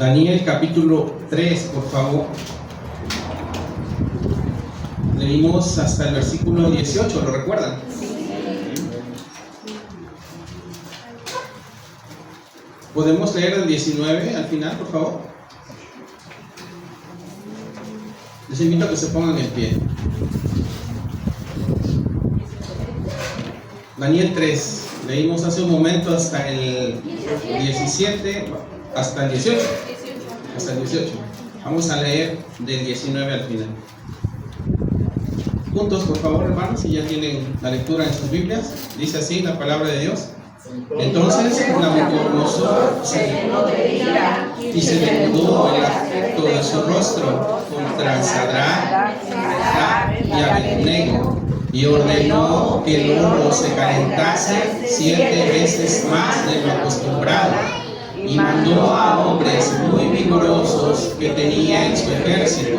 Daniel capítulo 3, por favor. Leímos hasta el versículo 18, ¿lo recuerdan? ¿Podemos leer el 19 al final, por favor? Les invito a que se pongan en pie. Daniel 3, leímos hace un momento hasta el 17, hasta el 18. Hasta el 18. Vamos a leer del 19 al final. Juntos, por favor, hermanos, si ya tienen la lectura en sus Biblias. Dice así la palabra de Dios. Entonces Nabucodonosor se llenó de ira y se desnudó el aspecto de su rostro contra Sadrach, Mesach y Abednego, y ordenó que el horno se calentase 7 veces más de lo acostumbrado, y mandó a hombres muy vigorosos que tenía en su ejército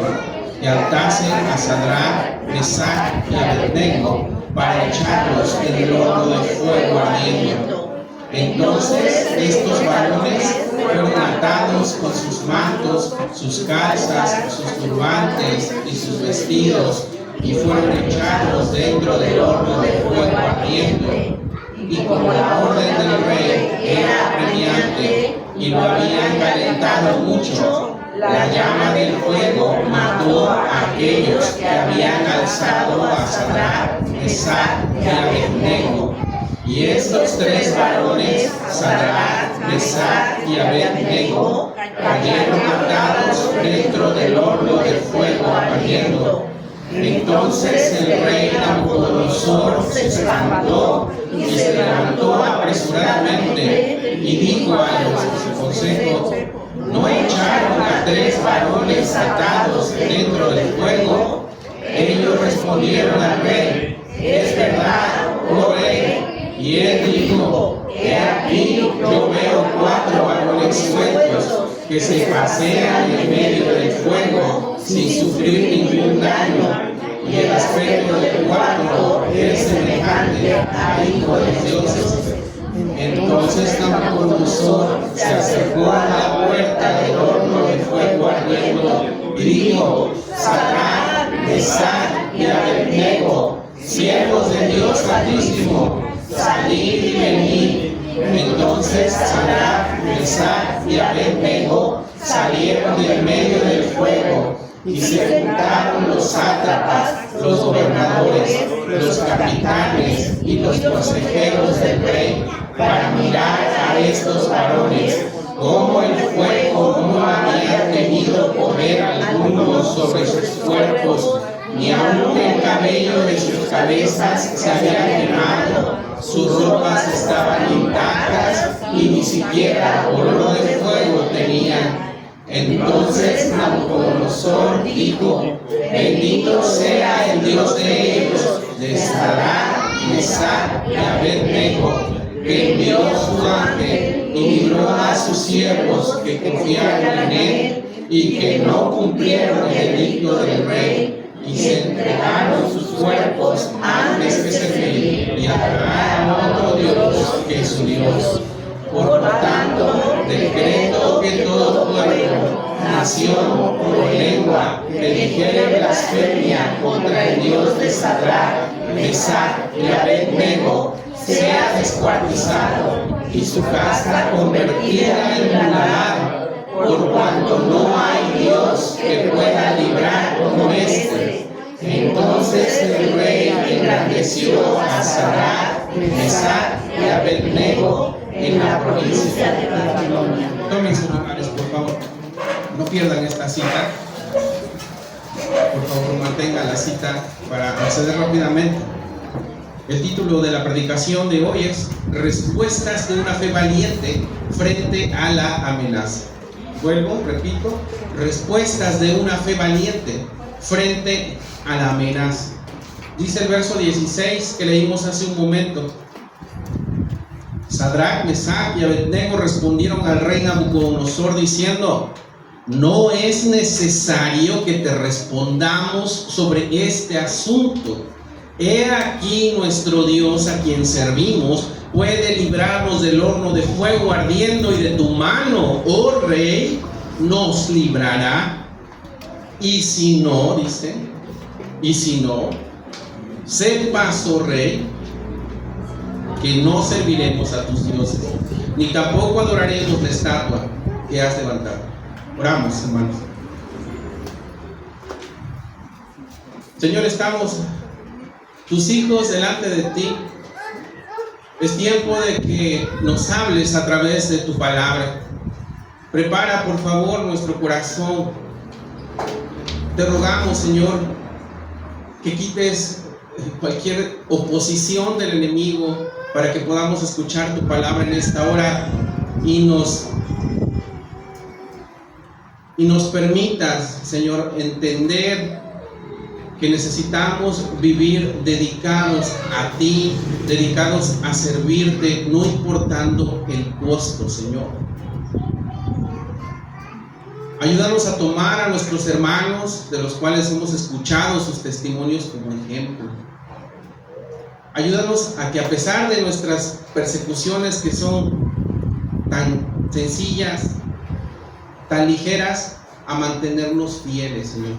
que atasen a Sadrach, Mesach y Abednego para echarlos en el horno de fuego ardiendo. Entonces estos varones fueron atados con sus mantos, sus calzas, sus turbantes y sus vestidos, y fueron echados dentro del horno de fuego ardiendo. Y como la orden del rey era apremiante y lo habían calentado mucho, la llama del fuego mató a aquellos que habían alzado a Sadrach, Mesach y Abednego. Y estos 3 varones, Sadrach, Mesach y Abednego, cayeron atados dentro del horno de fuego ardiendo. Entonces el rey Nabucodonosor se espantó y se levantó apresuradamente y dijo a los de su consejo: ¿no echaron a 3 varones atados dentro del fuego? Ellos respondieron al rey: es verdad, oh rey. Y él dijo: he aquí yo veo 4 varones sueltos que se pasean en medio del fuego sin sufrir ningún daño, y el aspecto del cuarto es semejante a hijo de dioses. Entonces Nabucodonosor se acercó a la puerta del horno de fuego ardiendo y dijo: Sadrach, Mesach y Abednego, siervos de Dios Altísimo, salid y venid. Entonces Sadrach, Mesach y Abednego salieron del medio del fuego, y se juntaron los sátrapas, los gobernadores, los capitanes y los consejeros del rey para mirar a estos varones, cómo el fuego no había tenido poder alguno sobre sus cuerpos, ni aun el cabello de sus cabezas se había quemado, sus ropas estaban intactas y ni siquiera olor de fuego tenían. Entonces Nabucodonosor dijo: bendito sea el Dios de ellos, de Sadrach, Mesach y Abednego, que envió su ángel y libró a sus siervos que confiaron en él y que no cumplieron el edicto del rey, y se entregaron sus cuerpos antes que servir y adorar a otro Dios que su Dios. Por tanto, decreto que todo pueblo, nación o lengua que dijere blasfemia contra el Dios de Sadrach, Mesach y Abednego sea descuartizado y su casa convertida en muladar, por cuanto no hay Dios que pueda librar como este. Entonces el rey engrandeció a Sadrach, Mesach y Abednego en la provincia de Babilonia. Tomen sus lugares, por favor. No pierdan esta cita. Por favor, mantengan la cita para proceder rápidamente. El título de la predicación de hoy es Respuestas de una fe valiente frente a la amenaza. Vuelvo, repito, respuestas de una fe valiente frente a la amenaza. Dice el verso 16 que leímos hace un momento: Sadrach, Mesach y Abednego respondieron al rey Nabucodonosor diciendo: no es necesario que te respondamos sobre este asunto. He aquí nuestro Dios a quien servimos puede librarnos del horno de fuego ardiendo y de tu mano, oh rey. nos librará, y si no, dice, y si no, sepas, oh rey, que no serviremos a tus dioses, ni tampoco adoraremos la estatua que has levantado. Oramos, hermanos. Señor, estamos tus hijos delante de ti. Es tiempo de que nos hables a través de tu palabra. Prepara, por favor, nuestro corazón. Te rogamos, Señor, que quites cualquier oposición del enemigo para que podamos escuchar tu palabra en esta hora y nos permitas, Señor, entender que necesitamos vivir dedicados a ti, dedicados a servirte, no importando el costo, Señor. Ayúdanos a tomar a nuestros hermanos, de los cuales hemos escuchado sus testimonios, como ejemplo. Ayúdanos a que, a pesar de nuestras persecuciones que son tan sencillas, tan ligeras, a mantenernos fieles, Señor.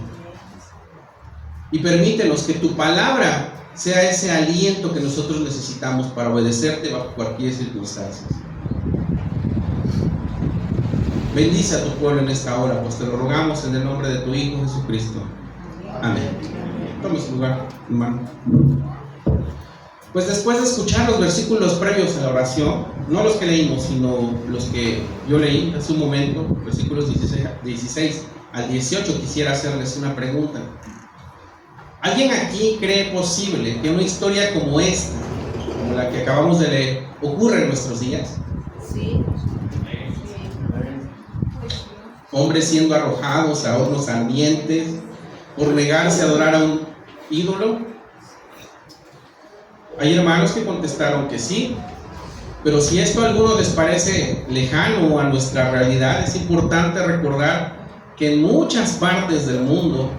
Y permítenos que tu palabra sea ese aliento que nosotros necesitamos para obedecerte bajo cualquier circunstancia. Bendice a tu pueblo en esta hora, pues te lo rogamos en el nombre de tu Hijo Jesucristo. Amén. Tome su lugar, hermano. Pues después de escuchar los versículos previos a la oración, no los que leímos, sino los que yo leí hace un momento, versículos 16 al 18, quisiera hacerles una pregunta. ¿Alguien aquí cree posible que una historia como esta, como la que acabamos de leer, ocurra en nuestros días? Sí. Hombres siendo arrojados a hornos ardientes por negarse a adorar a un ídolo. Hay hermanos que contestaron que sí, pero si esto a alguno les parece lejano a nuestra realidad, es importante recordar que en muchas partes del mundo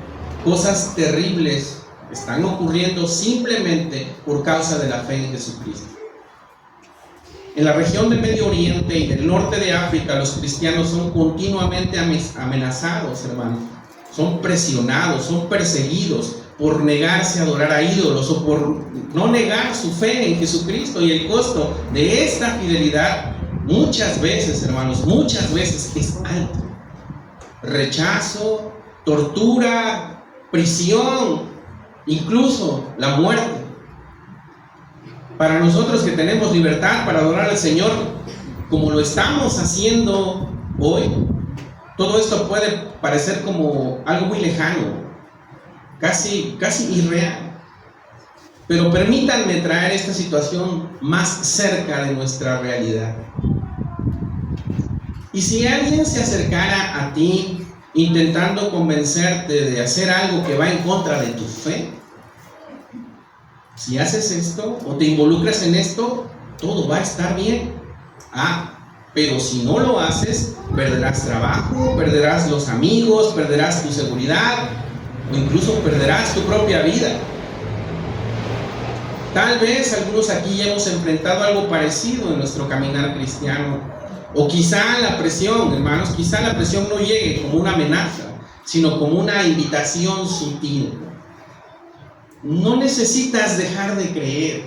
cosas terribles están ocurriendo simplemente por causa de la fe en Jesucristo. En la región del Medio Oriente y del norte de África, los cristianos son continuamente amenazados, hermanos. Son presionados, son perseguidos por negarse a adorar a ídolos o por no negar su fe en Jesucristo. Y el costo de esta fidelidad, muchas veces, hermanos, muchas veces es alto. Rechazo, tortura, prisión, incluso la muerte. Para nosotros que tenemos libertad para adorar al Señor como lo estamos haciendo hoy, todo esto puede parecer como algo muy lejano, casi irreal. Pero permítanme traer esta situación más cerca de nuestra realidad. Y si alguien se acercara a ti intentando convencerte de hacer algo que va en contra de tu fe, si haces esto o te involucras en esto, todo va a estar bien. Pero si no lo haces, perderás trabajo, perderás los amigos, perderás tu seguridad o incluso perderás tu propia vida. Tal vez algunos aquí ya hemos enfrentado algo parecido en nuestro caminar cristiano. O quizá la presión, hermanos, quizá la presión no llegue como una amenaza, sino como una invitación sutil. No necesitas dejar de creer,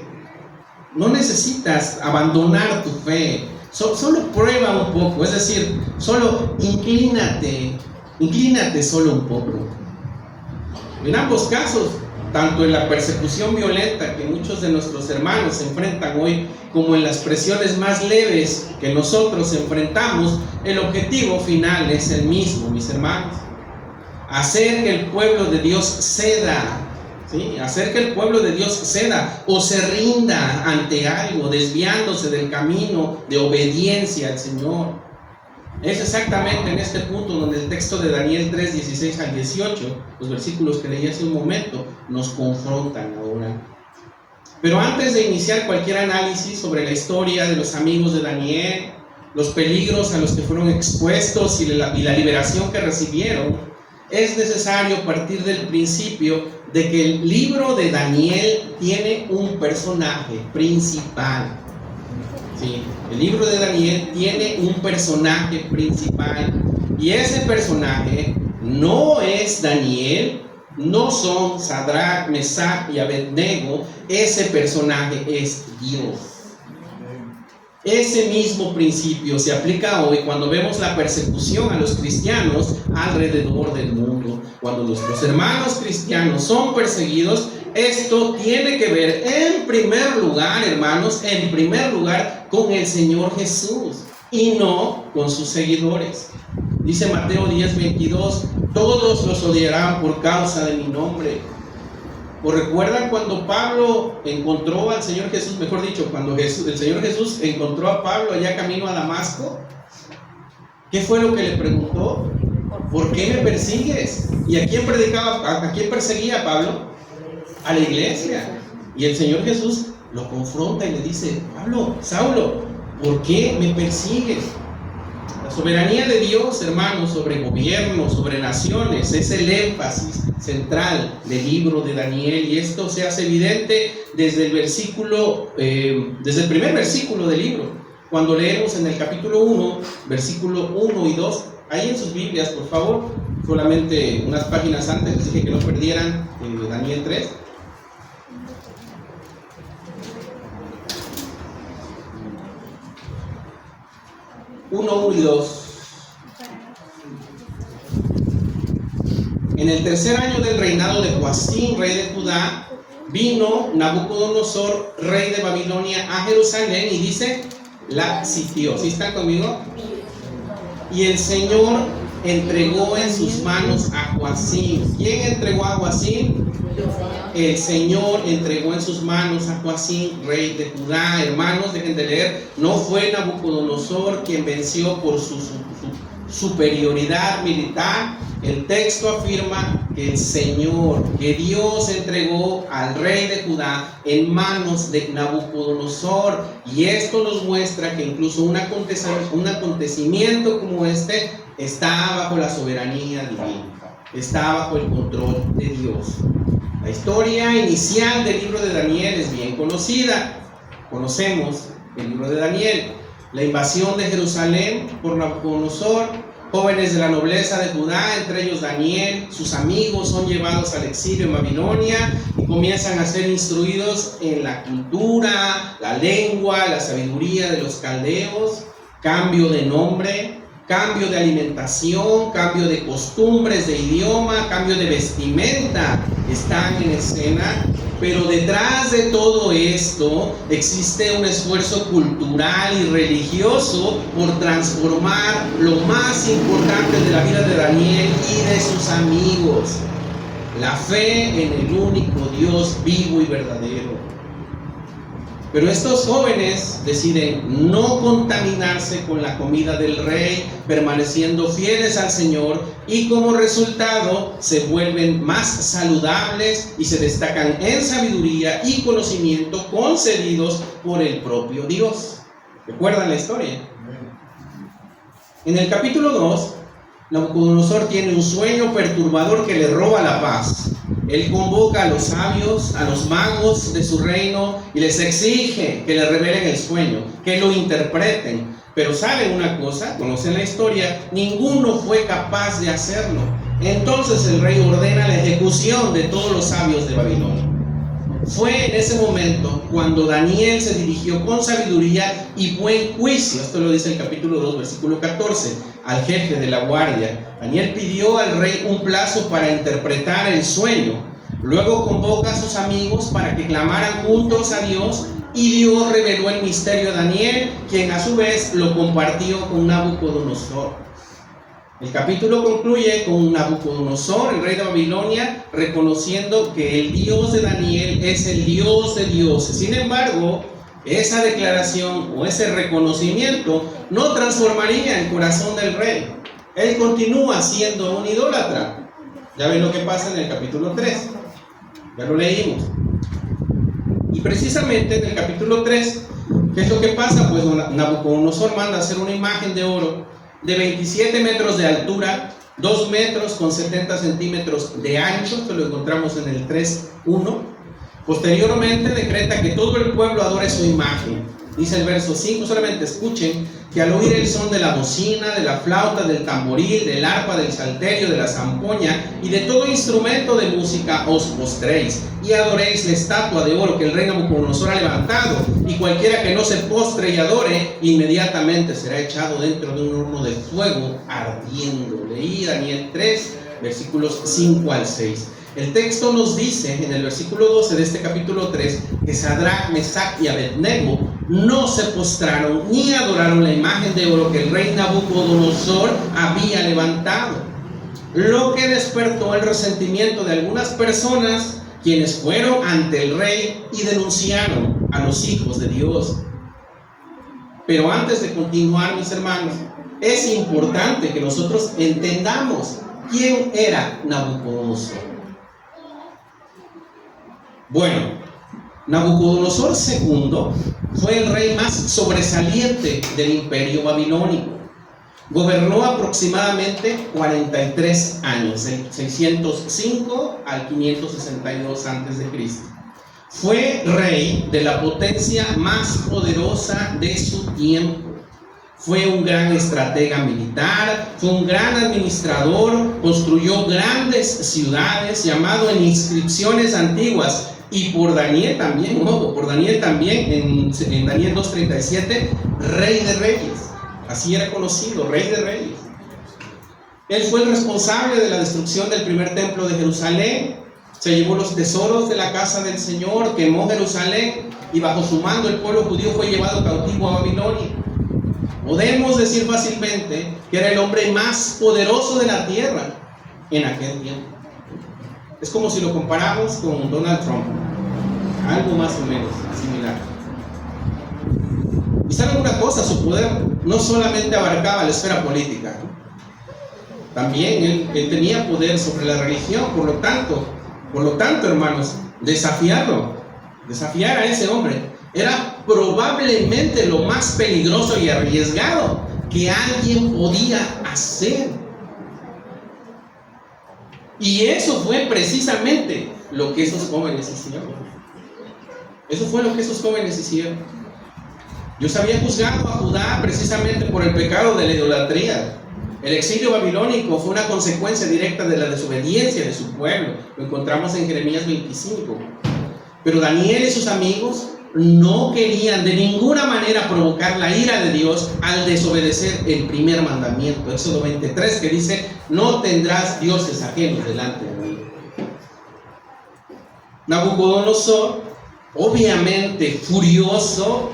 no necesitas abandonar tu fe, solo prueba un poco, es decir, solo inclínate solo un poco. En ambos casos, tanto en la persecución violenta que muchos de nuestros hermanos se enfrentan hoy, como en las presiones más leves que nosotros enfrentamos, el objetivo final es el mismo, mis hermanos: hacer que el pueblo de Dios ceda. ¿Sí? Hacer que el pueblo de Dios ceda o se rinda ante algo, desviándose del camino de obediencia al Señor. Es exactamente en este punto donde el texto de Daniel 3, 16 al 18, los versículos que leí hace un momento, nos confrontan ahora. Pero antes de iniciar cualquier análisis sobre la historia de los amigos de Daniel, los peligros a los que fueron expuestos y la liberación que recibieron, es necesario partir del principio de que el libro de Daniel tiene un personaje principal. Sí, el libro de Daniel tiene un personaje principal Y ese personaje no es Daniel, no son Sadrach, Mesach y Abednego. Ese personaje es Dios. Ese mismo principio se aplica hoy cuando vemos la persecución a los cristianos alrededor del mundo. Cuando nuestros hermanos cristianos son perseguidos, esto tiene que ver en primer lugar, hermanos, en primer lugar con el Señor Jesús y no con sus seguidores. Dice Mateo 10:22, todos los odiarán por causa de mi nombre. ¿O recuerdan cuando Pablo encontró al Señor Jesús? Mejor dicho, cuando el Señor Jesús encontró a Pablo allá camino a Damasco. ¿Qué fue lo que le preguntó? ¿Por qué me persigues? ¿Y a quién perseguía Pablo? A la iglesia. Y el Señor Jesús lo confronta y le dice: Pablo, Saulo, ¿por qué me persigues? La soberanía de Dios, hermanos, sobre gobiernos, sobre naciones, es el énfasis central del libro de Daniel, y esto se hace evidente desde el primer versículo del libro. Cuando leemos en el capítulo 1, versículo 1 y 2, ahí en sus Biblias, por favor, solamente unas páginas antes, les dije que no perdieran Daniel 3. Uno y 2. En el tercer año del reinado de Joacim, rey de Judá, vino Nabucodonosor, rey de Babilonia, a Jerusalén, y dice, la sitió. ¿Sí están conmigo? Y el Señor entregó en sus manos a Joacim. ¿Quién entregó a Joacim? El Señor entregó en sus manos a Joacim, rey de Judá. Hermanos, dejen de leer. No fue Nabucodonosor quien venció por su superioridad militar. El texto afirma que el Señor, que Dios entregó al rey de Judá en manos de Nabucodonosor. Y esto nos muestra que incluso un acontecimiento como este está bajo la soberanía divina, está bajo el control de Dios. La historia inicial del libro de Daniel es bien conocida. Conocemos el libro de Daniel, la invasión de Jerusalén por Nabucodonosor. Jóvenes de la nobleza de Judá, entre ellos Daniel, sus amigos, son llevados al exilio en Babilonia y comienzan a ser instruidos en la cultura, la lengua, la sabiduría de los caldeos. Cambio de nombre, cambio de alimentación, cambio de costumbres, de idioma, cambio de vestimenta están en escena. Pero detrás de todo esto existe un esfuerzo cultural y religioso por transformar lo más importante de la vida de Daniel y de sus amigos: la fe en el único Dios vivo y verdadero. Pero estos jóvenes deciden no contaminarse con la comida del rey, permaneciendo fieles al Señor, y como resultado se vuelven más saludables y se destacan en sabiduría y conocimiento concedidos por el propio Dios. ¿Recuerdan la historia? En el capítulo 2, Nabucodonosor tiene un sueño perturbador que le roba la paz. Él convoca a los sabios, a los magos de su reino, y les exige que le revelen el sueño, que lo interpreten. Pero ¿saben una cosa? Conocen la historia, ninguno fue capaz de hacerlo. Entonces el rey ordena la ejecución de todos los sabios de Babilonia. Fue en ese momento cuando Daniel se dirigió con sabiduría y buen juicio, esto lo dice el capítulo 2, versículo 14, al jefe de la guardia. Daniel pidió al rey un plazo para interpretar el sueño. Luego convoca a sus amigos para que clamaran juntos a Dios, y Dios reveló el misterio a Daniel, quien a su vez lo compartió con Nabucodonosor. El capítulo concluye con Nabucodonosor, el rey de Babilonia, reconociendo que el Dios de Daniel es el Dios de dioses. Sin embargo, esa declaración o ese reconocimiento no transformaría el corazón del rey. Él continúa siendo un idólatra. Ya ven lo que pasa en el capítulo 3. Ya lo leímos. Y precisamente en el capítulo 3, ¿qué es lo que pasa? Pues Nabucodonosor manda hacer una imagen de oro de 27 metros de altura, 2 metros con 70 centímetros de ancho. Esto lo encontramos en el 3:1. Posteriormente decreta que todo el pueblo adore su imagen. Dice el verso 5, solamente escuchen, que al oír el son de la bocina, de la flauta, del tamboril, del arpa, del salterio, de la zampoña y de todo instrumento de música os postréis y adoréis la estatua de oro que el rey Nabucodonosor ha levantado, y cualquiera que no se postre y adore, inmediatamente será echado dentro de un horno de fuego ardiendo. Leí Daniel 3, versículos 5 al 6. El texto nos dice en el versículo 12 de este capítulo 3 que Sadrach, Mesach y Abednego no se postraron ni adoraron la imagen de oro que el rey Nabucodonosor había levantado, lo que despertó el resentimiento de algunas personas, quienes fueron ante el rey y denunciaron a los hijos de Dios. Pero antes de continuar, mis hermanos, es importante que nosotros entendamos quién era Nabucodonosor. Bueno, Nabucodonosor II fue el rey más sobresaliente del imperio babilónico. Gobernó aproximadamente 43 años, de 605 al 562 a.C. Fue rey de la potencia más poderosa de su tiempo. Fue un gran estratega militar, fue un gran administrador, construyó grandes ciudades, llamado en inscripciones antiguas, y por Daniel también, en Daniel 2:37, rey de reyes. Así era conocido, rey de reyes. Él fue el responsable de la destrucción del primer templo de Jerusalén. Se llevó los tesoros de la casa del Señor, quemó Jerusalén, y bajo su mando el pueblo judío fue llevado cautivo a Babilonia. Podemos decir fácilmente que era el hombre más poderoso de la tierra en aquel tiempo. Es como si lo comparamos con Donald Trump, algo más o menos similar. Y saben una cosa, su poder no solamente abarcaba la esfera política, también él tenía poder sobre la religión. Por lo tanto, hermanos, desafiar a ese hombre era probablemente lo más peligroso y arriesgado que alguien podía hacer. Y eso fue precisamente lo que esos jóvenes hicieron. Dios había juzgado a Judá precisamente por el pecado de la idolatría. El exilio babilónico fue una consecuencia directa de la desobediencia de su pueblo. Lo encontramos en Jeremías 25. Pero Daniel y sus amigos no querían de ninguna manera provocar la ira de Dios al desobedecer el primer mandamiento, Éxodo 23, que dice: no tendrás dioses ajenos delante de mí. Nabucodonosor, obviamente furioso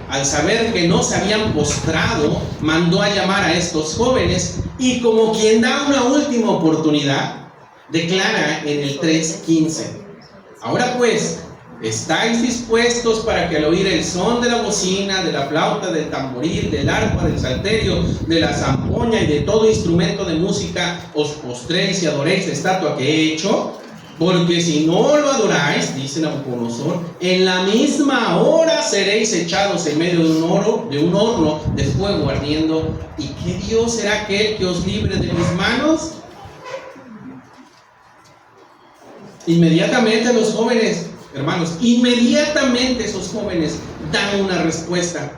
al saber que no se habían postrado, mandó a llamar a estos jóvenes, y como quien da una última oportunidad, declara en el 3:15: ahora pues, ¿estáis dispuestos para que al oír el son de la bocina, de la flauta, del tamboril, del arpa, del salterio, de la zampoña y de todo instrumento de música, os postréis y adoréis la estatua que he hecho? Porque si no lo adoráis, dice Nabucodonosor, en la misma hora seréis echados en medio de un horno de fuego ardiendo. ¿Y qué Dios será aquel que os libre de mis manos? Inmediatamente los jóvenes, hermanos, esos jóvenes dan una respuesta.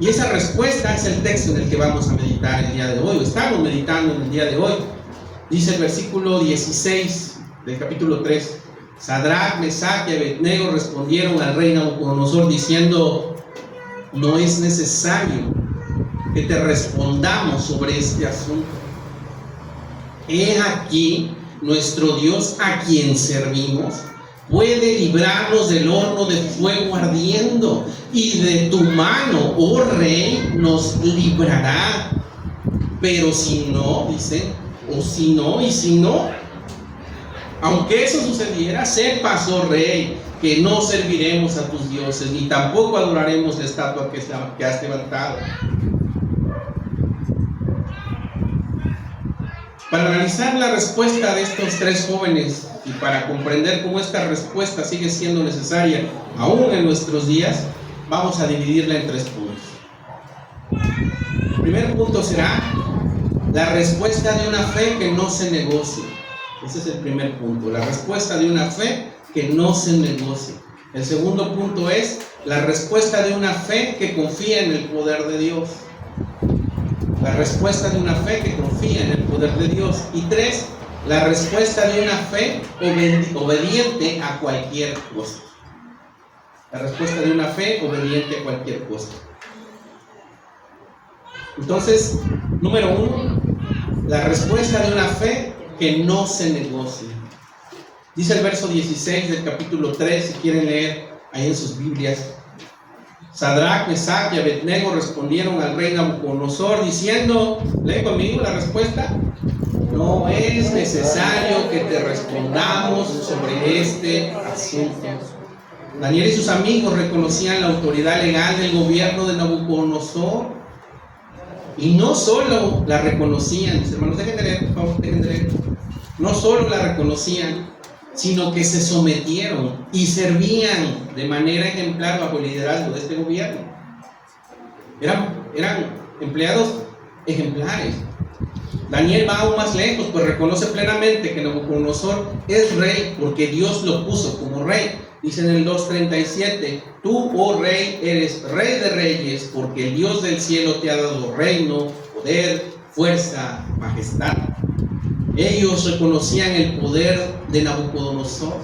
Y esa respuesta es el texto en el que vamos a meditar el día de hoy, o estamos meditando en el día de hoy. Dice el versículo 16 del capítulo 3: Sadrach, Mesach y Abednego respondieron al rey Nabucodonosor diciendo: no es necesario que te respondamos sobre este asunto. He aquí, nuestro Dios a quien servimos puede librarnos del horno de fuego ardiendo, y de tu mano, oh rey, nos librará. Pero si no, dice, y si no, aunque eso sucediera, sepas, oh rey, que no serviremos a tus dioses, ni tampoco adoraremos la estatua que has levantado. Para analizar la respuesta de estos tres jóvenes y para comprender cómo esta respuesta sigue siendo necesaria aún en nuestros días, vamos a dividirla en 3 puntos. El primer punto será la respuesta de una fe que no se negocia. Ese es el primer punto, la respuesta de una fe que no se negocia. El segundo punto es la respuesta de una fe que confía en el poder de Dios. La respuesta de una fe que confía en el poder de Dios. Y 3, la respuesta de una fe obediente a cualquier cosa. La respuesta de una fe obediente a cualquier cosa. Entonces, número 1, la respuesta de una fe que no se negocia. Dice el verso 16 del capítulo 3, si quieren leer ahí en sus Biblias. Sadrach, Mesach y Abednego respondieron al rey Nabucodonosor diciendo, lee conmigo la respuesta: no es necesario que te respondamos sobre este asunto. Daniel y sus amigos reconocían la autoridad legal del gobierno de Nabucodonosor. Y no solo la reconocían, mis hermanos, dejen de leer, por favor, dejen de leer. No solo la reconocían, sino que se sometieron y servían de manera ejemplar bajo el liderazgo de este gobierno. Eran empleados ejemplares. Daniel va aún más lejos, pues reconoce plenamente que Nabucodonosor es rey porque Dios lo puso como rey. Dice en el 2:37, tú, oh rey, eres rey de reyes, porque el Dios del cielo te ha dado reino, poder, fuerza, majestad. Ellos reconocían el poder de Nabucodonosor,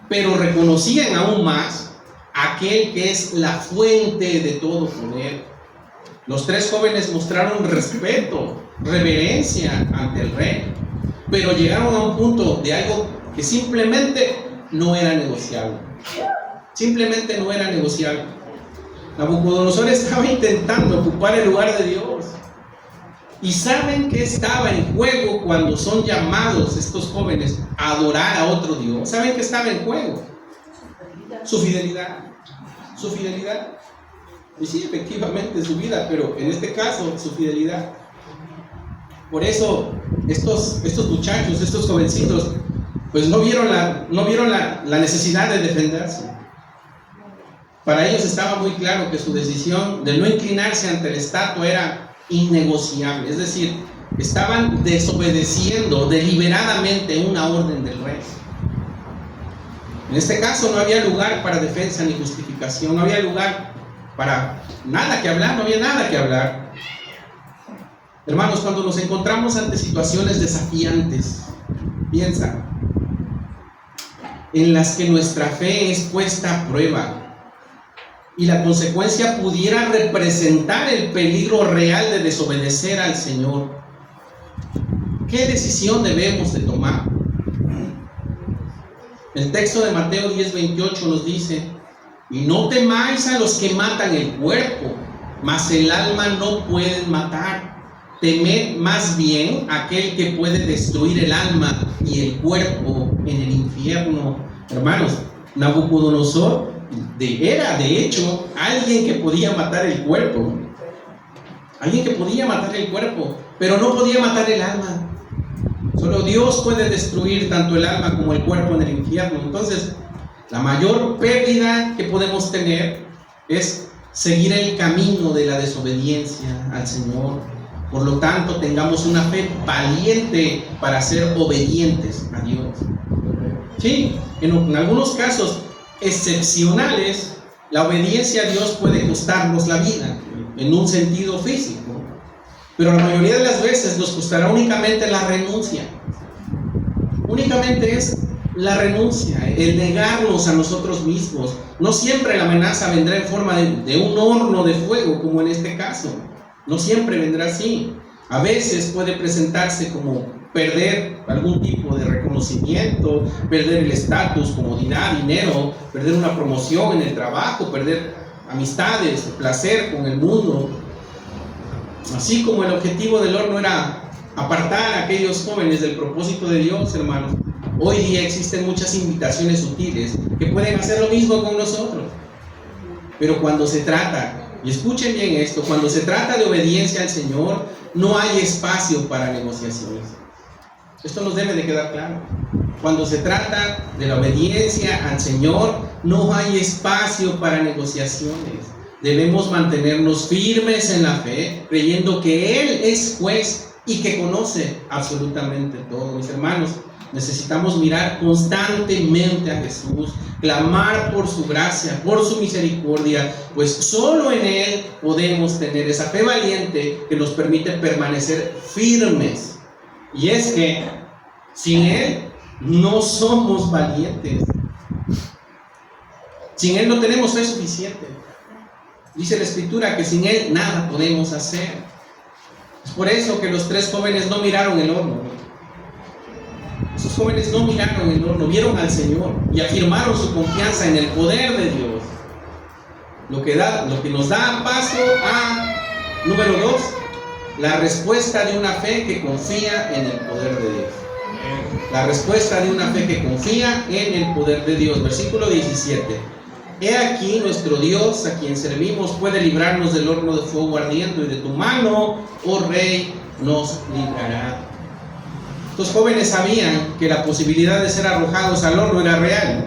pero reconocían aún más aquel que es la fuente de todo poder. Los 3 jóvenes mostraron respeto, reverencia ante el rey, pero llegaron a un punto de algo que simplemente no era negociable. Simplemente no era negociable. Nabucodonosor estaba intentando ocupar el lugar de Dios. ¿Y saben qué estaba en juego cuando son llamados estos jóvenes a adorar a otro Dios? ¿Saben qué estaba en juego? Su fidelidad. Su fidelidad. Y sí, efectivamente su vida, pero en este caso su fidelidad. Por eso estos muchachos, estos jovencitos, pues no vieron la necesidad de defenderse. Para ellos estaba muy claro que su decisión de no inclinarse ante la estatua era innegociable, es decir, estaban desobedeciendo deliberadamente una orden del rey. En este caso no había lugar para defensa ni justificación, no había lugar para nada que hablar, no había nada que hablar. Hermanos, cuando nos encontramos ante situaciones desafiantes, piensa, en las que nuestra fe es puesta a prueba y la consecuencia pudiera representar el peligro real de desobedecer al Señor, ¿qué decisión debemos de tomar? El texto de Mateo 10:28 nos dice: y no temáis a los que matan el cuerpo, mas el alma no pueden matar. Temed más bien a aquel que puede destruir el alma y el cuerpo en el infierno. Hermanos, Nabucodonosor era de hecho alguien que podía matar el cuerpo. Alguien que podía matar el cuerpo, pero no podía matar el alma. Solo Dios puede destruir tanto el alma como el cuerpo en el infierno. Entonces, la mayor pérdida que podemos tener es seguir el camino de la desobediencia al Señor. Por lo tanto, tengamos una fe valiente para ser obedientes a Dios. Sí, en algunos casos excepcionales, la obediencia a Dios puede costarnos la vida, en un sentido físico. Pero la mayoría de las veces nos costará únicamente la renuncia. Únicamente es la renuncia, el negarnos a nosotros mismos. No siempre la amenaza vendrá en forma de un horno de fuego, como en este caso. No siempre vendrá así. A veces puede presentarse como perder algún tipo de reconocimiento, perder el estatus, comodidad, dinero, perder una promoción en el trabajo, perder amistades, placer con el mundo. Así como el objetivo del horno era apartar a aquellos jóvenes del propósito de Dios, hermanos, hoy día existen muchas invitaciones sutiles que pueden hacer lo mismo con nosotros. Pero cuando se trata, y escuchen bien esto, cuando se trata de obediencia al Señor, no hay espacio para negociaciones. Esto nos debe de quedar claro. Cuando se trata de la obediencia al Señor, no hay espacio para negociaciones. Debemos mantenernos firmes en la fe, creyendo que Él es juez y que conoce absolutamente todo. Mis hermanos, necesitamos mirar constantemente a Jesús, clamar por su gracia, por su misericordia, pues solo en Él podemos tener esa fe valiente que nos permite permanecer firmes. Y es que sin Él no somos valientes. Sin Él no tenemos fe suficiente. Dice la Escritura que sin Él nada podemos hacer. Es por eso que los 3 jóvenes no miraron el horno. Esos jóvenes no miraron el horno, vieron al Señor y afirmaron su confianza en el poder de Dios. Lo que nos da paso a, número 2, la respuesta de una fe que confía en el poder de Dios. La respuesta de una fe que confía en el poder de Dios. Versículo 17. He aquí nuestro Dios, a quien servimos, puede librarnos del horno de fuego ardiente, y de tu mano, oh Rey, nos librará. Estos jóvenes sabían que la posibilidad de ser arrojados al horno era real,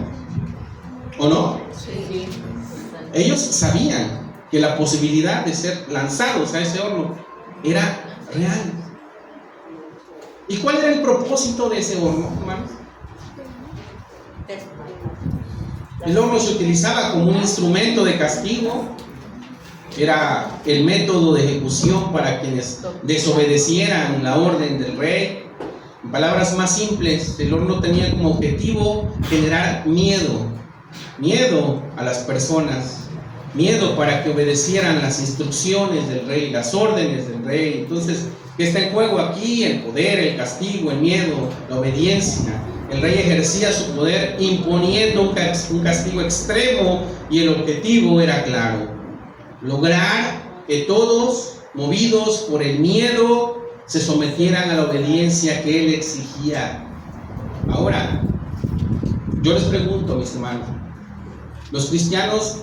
¿o no? Sí. Ellos sabían que la posibilidad de ser lanzados a ese horno era real. ¿Y cuál era el propósito de ese horno, hermanos? El horno se utilizaba como un instrumento de castigo, era el método de ejecución para quienes desobedecieran la orden del rey. En palabras más simples, el horno tenía como objetivo generar miedo a las personas, miedo para que obedecieran las instrucciones del rey, las órdenes del rey. Entonces, ¿qué está en juego aquí? El poder, el castigo, el miedo, la obediencia. El rey ejercía su poder imponiendo un castigo extremo y el objetivo era claro: lograr que todos, movidos por el miedo, se sometieran a la obediencia que él exigía. Ahora, yo les pregunto, mis hermanos, ¿los cristianos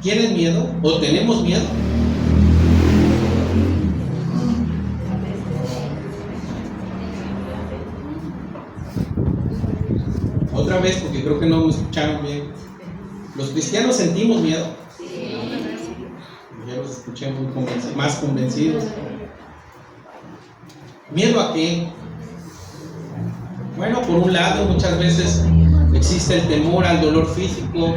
tienen miedo o tenemos miedo? Otra vez, porque creo que no me escucharon bien. ¿Los cristianos sentimos miedo? Sí. Ya los escuché muy más convencidos. ¿Miedo a qué? Bueno, por un lado, muchas veces existe el temor al dolor físico,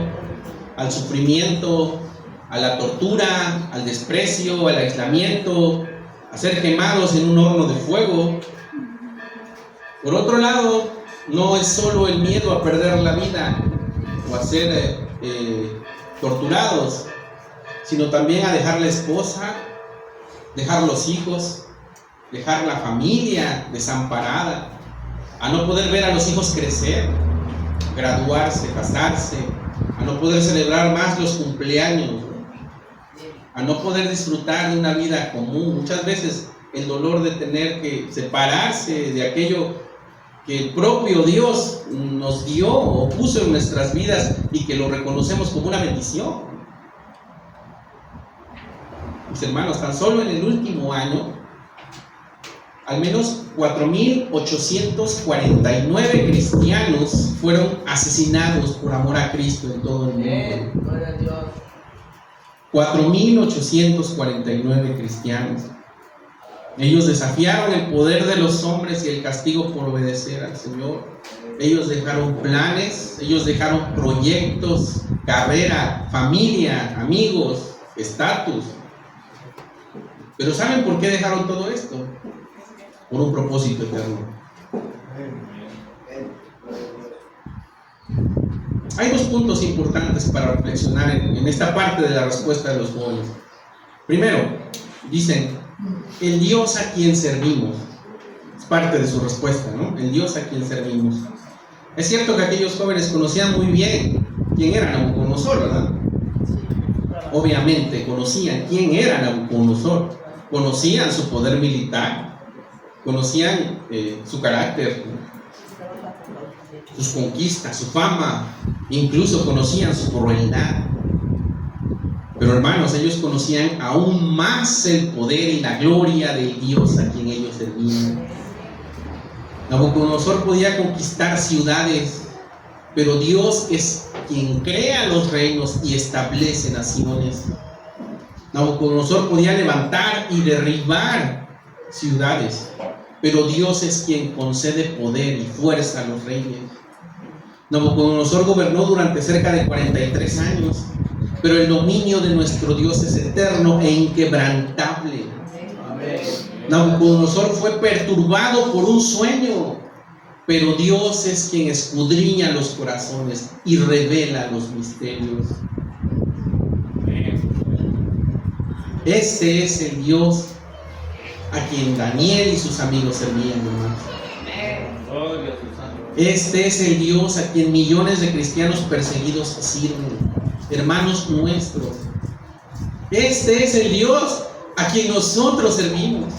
al sufrimiento, a la tortura, al desprecio, al aislamiento, a ser quemados en un horno de fuego. Por otro lado, no es solo el miedo a perder la vida o a ser torturados, sino también a dejar la esposa, dejar los hijos, dejar la familia desamparada, a no poder ver a los hijos crecer, graduarse, casarse, a no poder celebrar más los cumpleaños, a no poder disfrutar de una vida común. Muchas veces el dolor de tener que separarse de aquello que el propio Dios nos dio o puso en nuestras vidas y que lo reconocemos como una bendición. Mis hermanos, tan solo en el último año, al menos 4.849 cristianos fueron asesinados por amor a Cristo en todo el mundo. 4.849 cristianos. Ellos desafiaron el poder de los hombres y el castigo por obedecer al Señor. Ellos dejaron planes, ellos dejaron proyectos, carrera, familia, amigos, estatus. Pero ¿saben por qué dejaron todo esto? Por un propósito eterno. Hay 2 puntos importantes para reflexionar en esta parte de la respuesta de los jóvenes. Primero, dicen: el Dios a quien servimos. Es parte de su respuesta, ¿no? El Dios a quien servimos. Es cierto que aquellos jóvenes conocían muy bien quién era Nabucodonosor, ¿verdad? Obviamente conocían quién era Nabucodonosor. Conocían su poder militar, conocían su carácter, sus conquistas, su fama, incluso conocían su crueldad. Pero hermanos, ellos conocían aún más el poder y la gloria del Dios a quien ellos servían. Nabucodonosor podía conquistar ciudades, pero Dios es quien crea los reinos y establece naciones. Nabucodonosor podía levantar y derribar ciudades, pero Dios es quien concede poder y fuerza a los reyes. Nabucodonosor gobernó durante cerca de 43 años, pero el dominio de nuestro Dios es eterno e inquebrantable. Nabucodonosor fue perturbado por un sueño, pero Dios es quien escudriña los corazones y revela los misterios. Ese es el Dios a quien Daniel y sus amigos servían, hermanos. Este es el Dios a quien millones de cristianos perseguidos sirven, hermanos nuestros. Este es el Dios a quien nosotros servimos.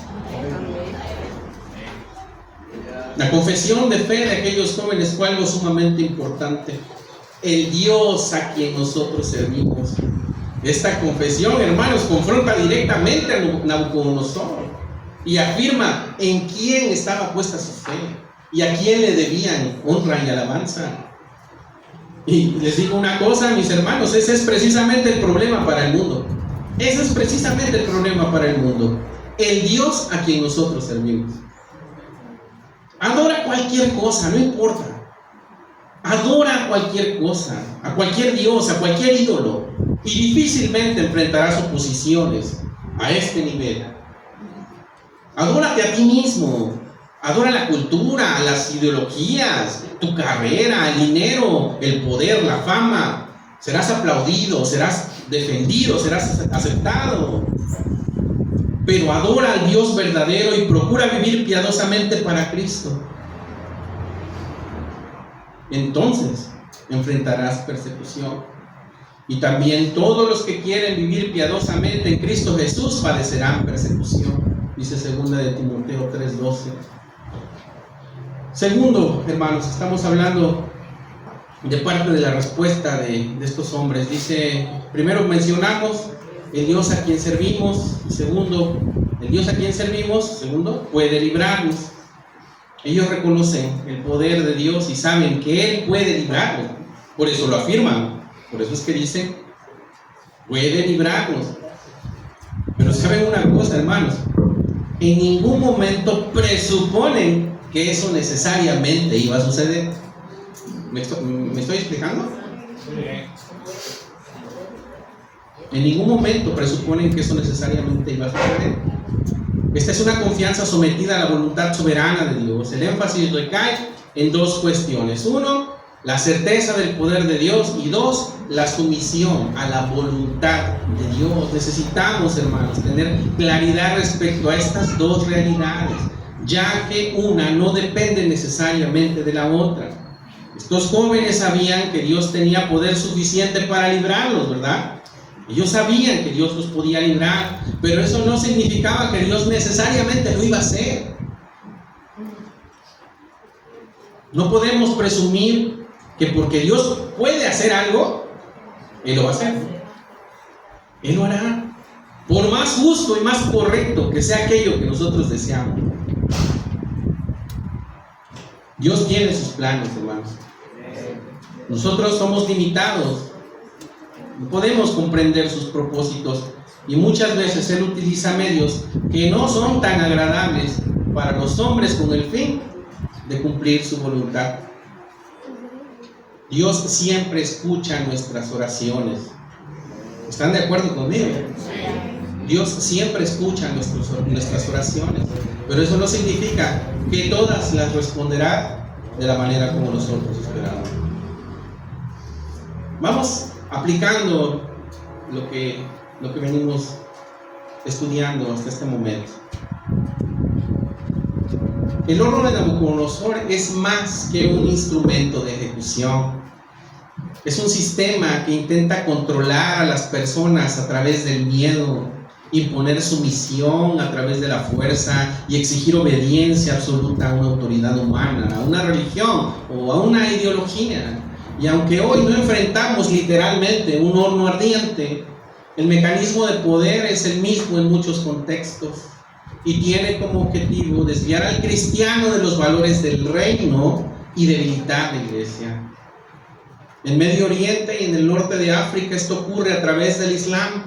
La confesión de fe de aquellos jóvenes fue algo sumamente importante. El Dios a quien nosotros servimos. Esta confesión, hermanos, confronta directamente a Nabucodonosor y afirma en quién estaba puesta su fe y a quién le debían honra y alabanza. Y les digo una cosa, mis hermanos, ese es precisamente el problema para el mundo. Ese es precisamente el problema para el mundo. El Dios a quien nosotros servimos. Adora cualquier cosa, no importa. Adora cualquier cosa, a cualquier Dios, a cualquier ídolo, y difícilmente enfrentarás oposiciones a este nivel. Adórate a ti mismo, adora la cultura, las ideologías, tu carrera, el dinero, el poder, la fama. Serás aplaudido, serás defendido, serás aceptado. Pero adora al Dios verdadero y procura vivir piadosamente para Cristo. Entonces enfrentarás persecución. Y también todos los que quieren vivir piadosamente en Cristo Jesús padecerán persecución. Dice 2 de Timoteo 3:12. Segundo, hermanos, estamos hablando de parte de la respuesta de estos hombres. Dice, primero mencionamos el Dios a quien servimos. Segundo, el Dios a quien servimos, segundo, puede librarnos. Ellos reconocen el poder de Dios y saben que Él puede librarnos. Por eso lo afirman. Por eso es que dicen, puede librarnos. Pero saben una cosa, hermanos, en ningún momento presuponen que eso necesariamente iba a suceder. ¿Me estoy explicando? En ningún momento presuponen que eso necesariamente iba a suceder. Esta es una confianza sometida a la voluntad soberana de Dios. El énfasis recae en dos cuestiones. Uno, la certeza del poder de Dios, y dos, la sumisión a la voluntad de Dios. Necesitamos, hermanos, tener claridad respecto a estas dos realidades, ya que una no depende necesariamente de la otra. Estos jóvenes sabían que Dios tenía poder suficiente para librarlos, ¿verdad? Ellos sabían que Dios los podía librar, pero eso no significaba que Dios necesariamente lo iba a hacer. No podemos presumir que porque Dios puede hacer algo, Él lo va a hacer. Él lo hará, por más justo y más correcto que sea aquello que nosotros deseamos. Dios tiene sus planes, hermanos. Nosotros somos limitados, no podemos comprender sus propósitos, y muchas veces Él utiliza medios que no son tan agradables para los hombres con el fin de cumplir su voluntad. Dios siempre escucha nuestras oraciones. ¿Están de acuerdo conmigo? Dios siempre escucha nuestras oraciones, pero eso no significa que todas las responderá de la manera como nosotros esperamos. Vamos aplicando lo que venimos estudiando hasta este momento. El horno de Nabucodonosor es más que un instrumento de ejecución. Es un sistema que intenta controlar a las personas a través del miedo, imponer sumisión a través de la fuerza y exigir obediencia absoluta a una autoridad humana, a una religión o a una ideología. Y aunque hoy no enfrentamos literalmente un horno ardiente, el mecanismo de poder es el mismo en muchos contextos y tiene como objetivo desviar al cristiano de los valores del reino y debilitar la iglesia. En Medio Oriente y en el norte de África esto ocurre a través del Islam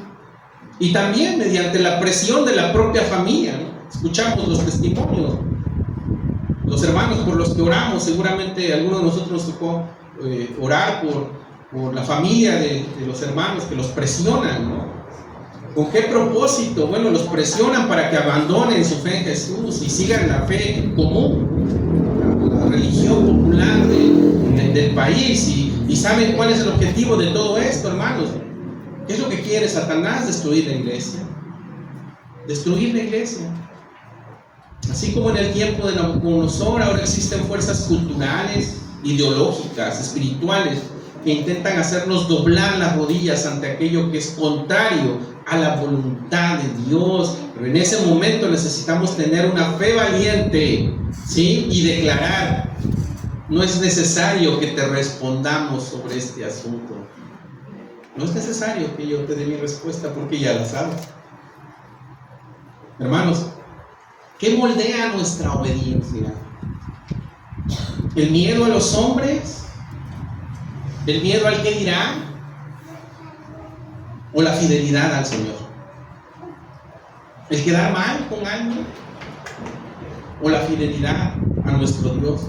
y también mediante la presión de la propia familia, ¿no? Escuchamos los testimonios los hermanos por los que oramos, seguramente a algunos de nosotros nos tocó orar por la familia de los hermanos que los presionan, ¿no? ¿Con qué propósito? Bueno, los presionan para que abandonen su fe en Jesús y sigan la fe común, la religión popular del país. Y saben cuál es el objetivo de todo esto, hermanos. ¿Qué es lo que quiere Satanás? Destruir la iglesia. Destruir la iglesia. Así como en el tiempo de Nabucodonosor, ahora existen fuerzas culturales, ideológicas, espirituales, que intentan hacernos doblar las rodillas ante aquello que es contrario a la voluntad de Dios. Pero en ese momento necesitamos tener una fe valiente, ¿sí? Y declarar: no es necesario que te respondamos sobre este asunto. No es necesario que yo te dé mi respuesta porque ya la sabes. Hermanos, ¿qué moldea nuestra obediencia? ¿El miedo a los hombres? ¿El miedo al que dirán? ¿O la fidelidad al Señor? ¿El quedar mal con alguien? ¿O la fidelidad a nuestro Dios?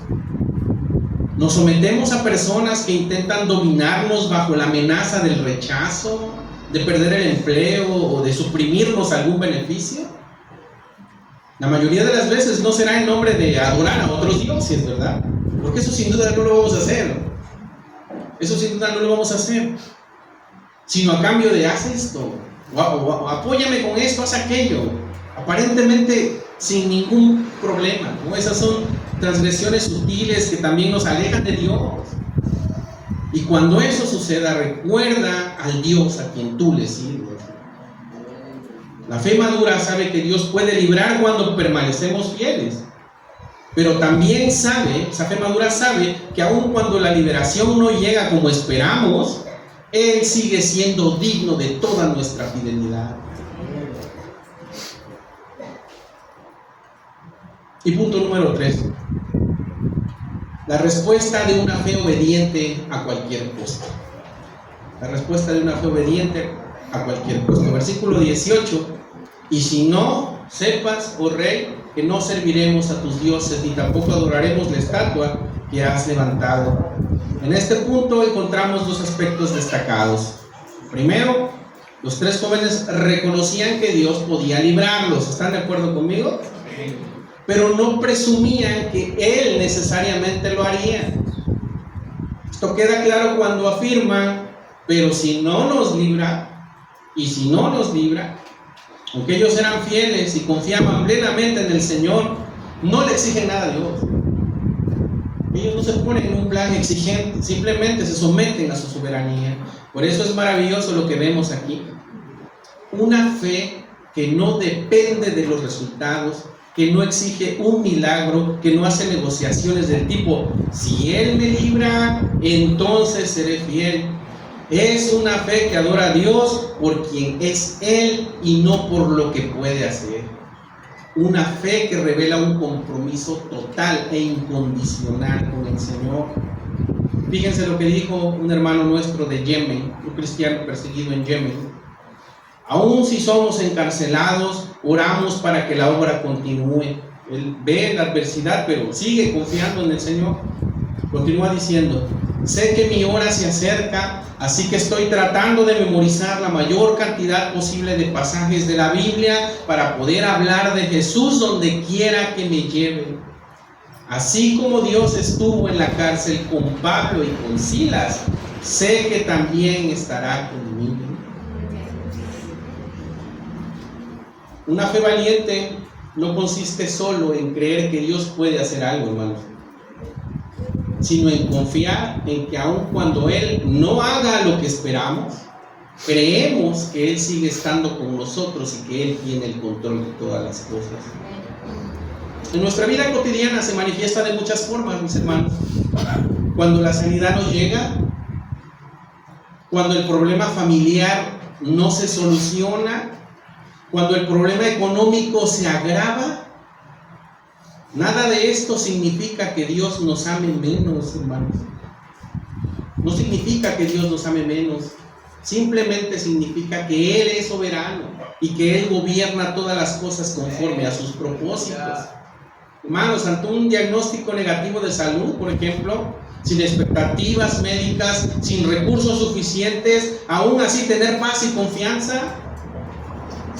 ¿Nos sometemos a personas que intentan dominarnos bajo la amenaza del rechazo, de perder el empleo o de suprimirnos algún beneficio? La mayoría de las veces no será en nombre de adorar a otros dioses, ¿verdad? Porque eso sin duda no lo vamos a hacer. Eso sin duda no lo vamos a hacer. Sino a cambio de: haz esto, o apóyame con esto, haz aquello. Aparentemente sin ningún problema, ¿no? Esas son transgresiones sutiles que también nos alejan de Dios. Y cuando eso suceda, recuerda al Dios a quien tú le sirves. La fe madura sabe que Dios puede librar cuando permanecemos fieles, pero también sabe, esa fe madura sabe que aun cuando la liberación no llega como esperamos, Él sigue siendo digno de toda nuestra fidelidad. Y punto número 3. La respuesta de una fe obediente a cualquier costo. La respuesta de una fe obediente a cualquier costo. Versículo 18. Y si no, sepas, oh rey, que no serviremos a tus dioses, ni tampoco adoraremos la estatua que has levantado. En este punto encontramos dos aspectos destacados. Primero, los 3 jóvenes reconocían que Dios podía librarlos. ¿Están de acuerdo conmigo? Pero no presumían que Él necesariamente lo haría. Esto queda claro cuando afirman: pero si no nos libra, y si no nos libra, aunque ellos eran fieles y confiaban plenamente en el Señor, no le exigen nada a Dios. Ellos no se ponen en un plan exigente, simplemente se someten a su soberanía. Por eso es maravilloso lo que vemos aquí. Una fe que no depende de los resultados, que no exige un milagro, que no hace negociaciones del tipo: si Él me libra, entonces seré fiel. Es una fe que adora a Dios por quien es Él y no por lo que puede hacer. Una fe que revela un compromiso total e incondicional con el Señor. Fíjense lo que dijo un hermano nuestro de Yemen, un cristiano perseguido en Yemen: aún si somos encarcelados, oramos para que la obra continúe. Él ve la adversidad, pero sigue confiando en el Señor. Continúa diciendo: sé que mi hora se acerca, así que estoy tratando de memorizar la mayor cantidad posible de pasajes de la Biblia para poder hablar de Jesús donde quiera que me lleven. Así como Dios estuvo en la cárcel con Pablo y con Silas, sé que también estará conmigo. Una fe valiente no consiste solo en creer que Dios puede hacer algo, hermanos, sino en confiar en que aun cuando Él no haga lo que esperamos, creemos que Él sigue estando con nosotros y que Él tiene el control de todas las cosas. En nuestra vida cotidiana se manifiesta de muchas formas, mis hermanos. Cuando la sanidad no llega, cuando el problema familiar no se soluciona, cuando el problema económico se agrava. Nada de esto significa que Dios nos ame menos, hermanos. No significa que Dios nos ame menos. Simplemente significa que Él es soberano y que Él gobierna todas las cosas conforme a sus propósitos. Hermanos, ante un diagnóstico negativo de salud, por ejemplo, sin expectativas médicas, sin recursos suficientes, aún así tener paz y confianza.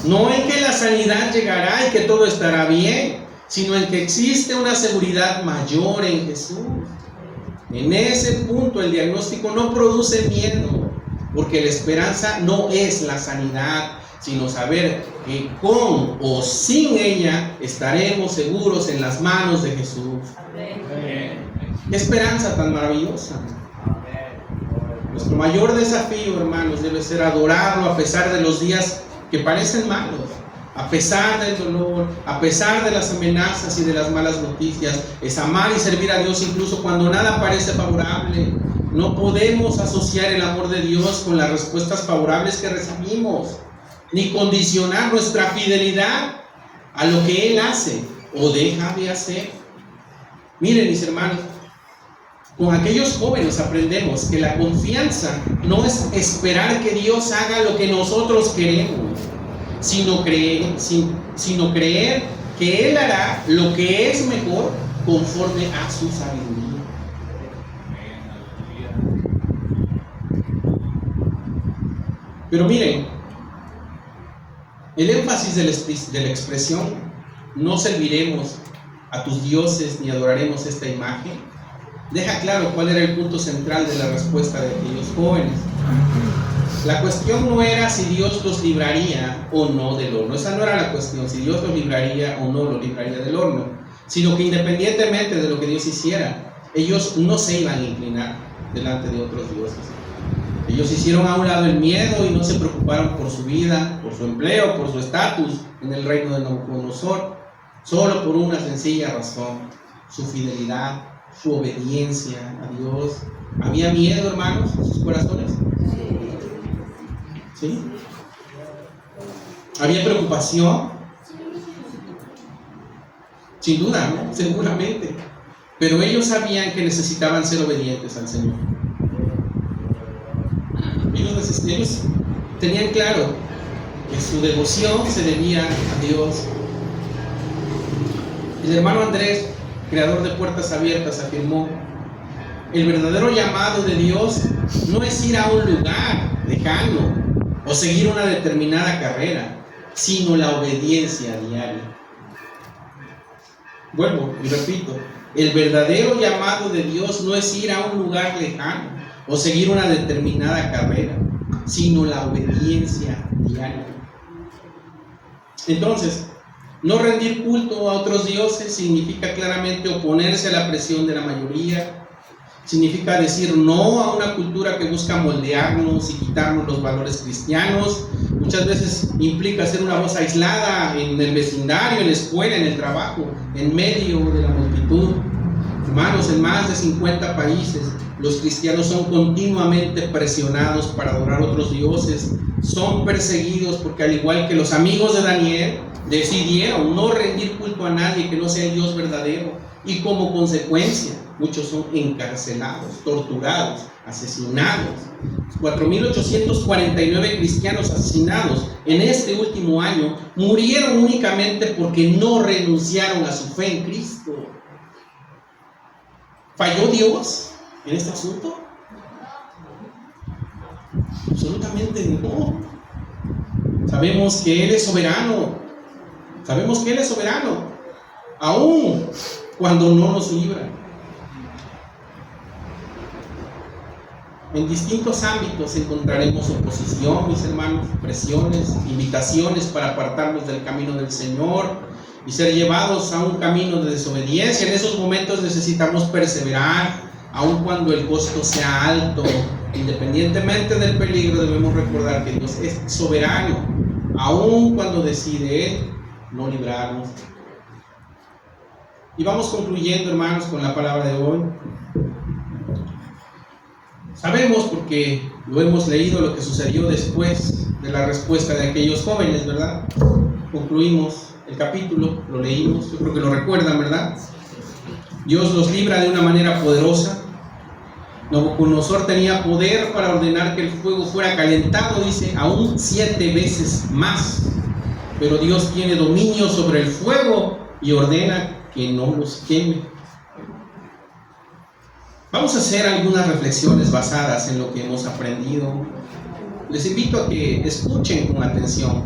No en que la sanidad llegará y que todo estará bien, sino en que existe una seguridad mayor en Jesús. En ese punto el diagnóstico no produce miedo, porque la esperanza no es la sanidad, sino saber que con o sin ella estaremos seguros en las manos de Jesús. ¡Qué esperanza tan maravillosa! Nuestro mayor desafío, hermanos, debe ser adorarlo a pesar de los días que parecen malos, a pesar del dolor, a pesar de las amenazas y de las malas noticias. Es amar y servir a Dios incluso cuando nada parece favorable. No podemos asociar el amor de Dios con las respuestas favorables que recibimos, ni condicionar nuestra fidelidad a lo que Él hace o deja de hacer. Miren, mis hermanos, con aquellos jóvenes aprendemos que la confianza no es esperar que Dios haga lo que nosotros queremos, sino creer que Él hará lo que es mejor conforme a su sabiduría. Pero miren, el énfasis de la expresión no serviremos a tus dioses ni adoraremos esta imagen deja claro cuál era el punto central de la respuesta de aquellos jóvenes. La cuestión no era si Dios los libraría o no del horno. Esa no era la cuestión, si Dios los libraría o no los libraría del horno, sino que independientemente de lo que Dios hiciera, ellos no se iban a inclinar delante de otros dioses. Ellos hicieron a un lado el miedo y no se preocuparon por su vida, por su empleo, por su estatus en el reino de Nabucodonosor, solo por una sencilla razón: su fidelidad, su obediencia a Dios. ¿Había miedo, hermanos, en sus corazones? ¿Sí? ¿Había preocupación? Sin duda, ¿no? Seguramente. Pero ellos sabían que necesitaban ser obedientes al Señor. Ellos tenían claro que su devoción se debía a Dios. El hermano Andrés, creador de Puertas Abiertas, afirmó: el verdadero llamado de Dios no es ir a un lugar lejano o seguir una determinada carrera, sino la obediencia diaria. Vuelvo y repito: el verdadero llamado de Dios no es ir a un lugar lejano o seguir una determinada carrera, sino la obediencia diaria. Entonces, no rendir culto a otros dioses significa claramente oponerse a la presión de la mayoría. Significa decir no a una cultura que busca moldearnos y quitarnos los valores cristianos. Muchas veces implica ser una voz aislada en el vecindario, en la escuela, en el trabajo, en medio de la multitud. Hermanos, en más de 50 países, los cristianos son continuamente presionados para adorar otros dioses. Son perseguidos porque, al igual que los amigos de Daniel, decidieron no rendir culto a nadie que no sea el Dios verdadero. Y como consecuencia, muchos son encarcelados, torturados, asesinados. 4.849 cristianos asesinados en este último año murieron únicamente porque no renunciaron a su fe en Cristo. ¿Falló Dios en este asunto? Absolutamente no. Sabemos que Él es soberano. Sabemos que Él es soberano, aún cuando no nos libra. En distintos ámbitos encontraremos oposición, mis hermanos, presiones, invitaciones para apartarnos del camino del Señor y ser llevados a un camino de desobediencia. En esos momentos necesitamos perseverar, aun cuando el costo sea alto. Independientemente del peligro, debemos recordar que Dios es soberano, aun cuando decide Él no librarnos. Y vamos concluyendo, hermanos, con la palabra de hoy. Sabemos, porque lo hemos leído, lo que sucedió después de la respuesta de aquellos jóvenes, ¿verdad? Concluimos el capítulo, lo leímos, yo creo que lo recuerdan, ¿verdad? Dios los libra de una manera poderosa. Nabucodonosor tenía poder para ordenar que el fuego fuera calentado, dice, aún 7 veces más. Pero Dios tiene dominio sobre el fuego y ordena que no los queme. Vamos a hacer algunas reflexiones basadas en lo que hemos aprendido. Les invito a que escuchen con atención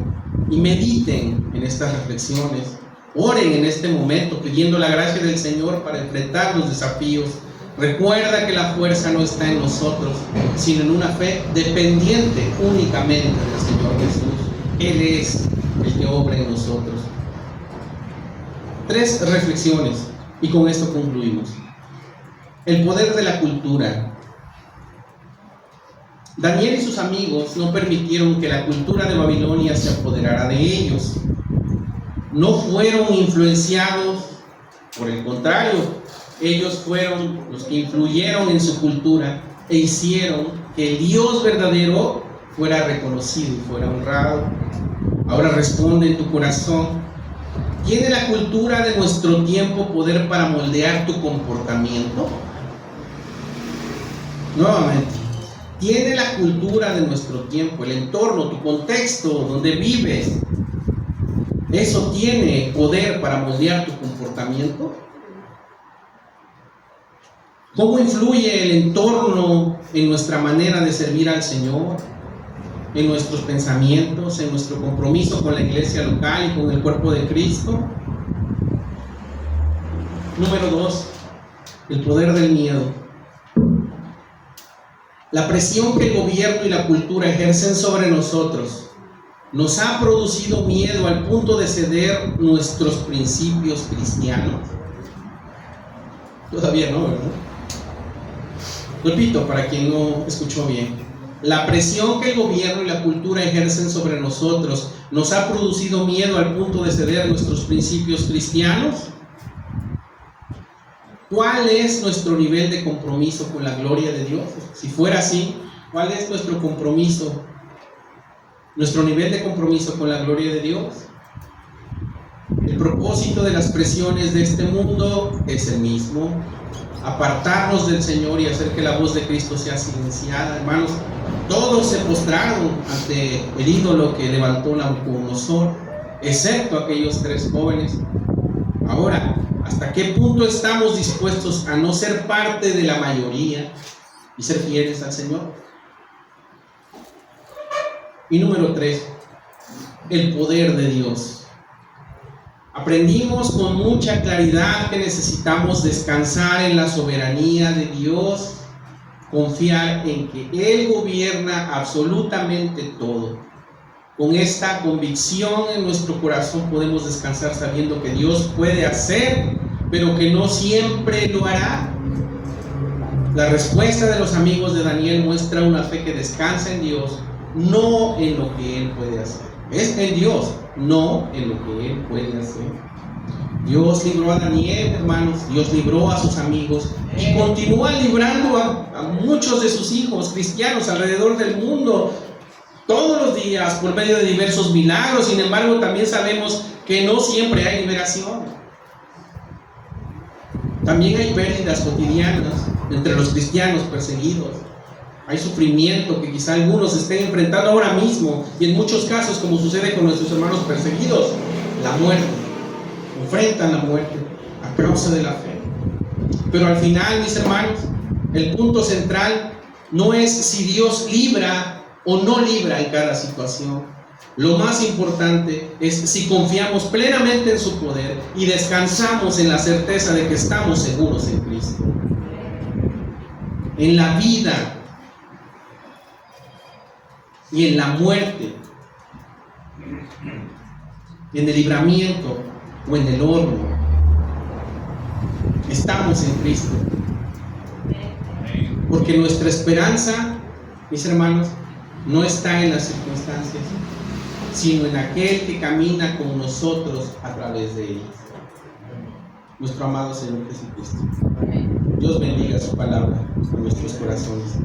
y mediten en estas reflexiones. Oren en este momento pidiendo la gracia del Señor para enfrentar los desafíos. Recuerda que la fuerza no está en nosotros, sino en una fe dependiente únicamente del Señor Jesús. Él es el que obra en nosotros. 3 reflexiones y con esto concluimos. El poder de la cultura. Daniel y sus amigos no permitieron que la cultura de Babilonia se apoderara de ellos. No fueron influenciados, por el contrario, ellos fueron los que influyeron en su cultura e hicieron que el Dios verdadero fuera reconocido y fuera honrado. Ahora responde en tu corazón: ¿tiene la cultura de nuestro tiempo poder para moldear tu comportamiento? Nuevamente, ¿tiene la cultura de nuestro tiempo, el entorno, tu contexto, donde vives, eso tiene poder para moldear tu comportamiento? ¿Cómo influye el entorno en nuestra manera de servir al Señor, en nuestros pensamientos, en nuestro compromiso con la iglesia local y con el cuerpo de Cristo? Número 2, el poder del miedo. La presión que el gobierno y la cultura ejercen sobre nosotros nos ha producido miedo al punto de ceder nuestros principios cristianos. Todavía no, ¿verdad? Repito, para quien no escuchó bien. La presión que el gobierno y la cultura ejercen sobre nosotros nos ha producido miedo al punto de ceder nuestros principios cristianos. ¿Cuál es nuestro nivel de compromiso con la gloria de Dios? Si fuera así, ¿cuál es nuestro compromiso? ¿Nuestro nivel de compromiso con la gloria de Dios? El propósito de las presiones de este mundo es el mismo: apartarnos del Señor y hacer que la voz de Cristo sea silenciada. Hermanos, todos se postraron ante el ídolo que levantó Nabucodonosor, excepto aquellos 3 jóvenes. Ahora, ¿hasta qué punto estamos dispuestos a no ser parte de la mayoría y ser fieles al Señor? Y número 3, el poder de Dios. Aprendimos con mucha claridad que necesitamos descansar en la soberanía de Dios, confiar en que Él gobierna absolutamente todo. Con esta convicción en nuestro corazón podemos descansar sabiendo que Dios puede hacer, pero que no siempre lo hará. La respuesta de los amigos de Daniel muestra una fe que descansa en Dios, no en lo que Él puede hacer. Es en Dios, no en lo que Él puede hacer. Dios libró a Daniel, hermanos, Dios libró a sus amigos y continúa librando a muchos de sus hijos cristianos alrededor del mundo, todos los días, por medio de diversos milagros. Sin embargo, también sabemos que no siempre hay liberación. También hay pérdidas cotidianas entre los cristianos perseguidos. Hay sufrimiento que quizá algunos estén enfrentando ahora mismo, y en muchos casos, como sucede con nuestros hermanos perseguidos, la muerte. Enfrentan la muerte a causa de la fe. Pero al final, mis hermanos, el punto central no es si Dios libra o no libra en cada situación. Lo más importante es si confiamos plenamente en su poder y descansamos en la certeza de que estamos seguros en Cristo. En la vida y en la muerte, en el libramiento o en el horno, estamos en Cristo. Porque nuestra esperanza, mis hermanos, no está en las circunstancias, sino en aquel que camina con nosotros a través de ellas, nuestro amado Señor Jesucristo. Dios bendiga su palabra en nuestros corazones.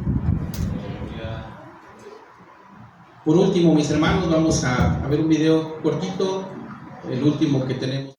Por último, mis hermanos, vamos a ver un video cortito, el último que tenemos.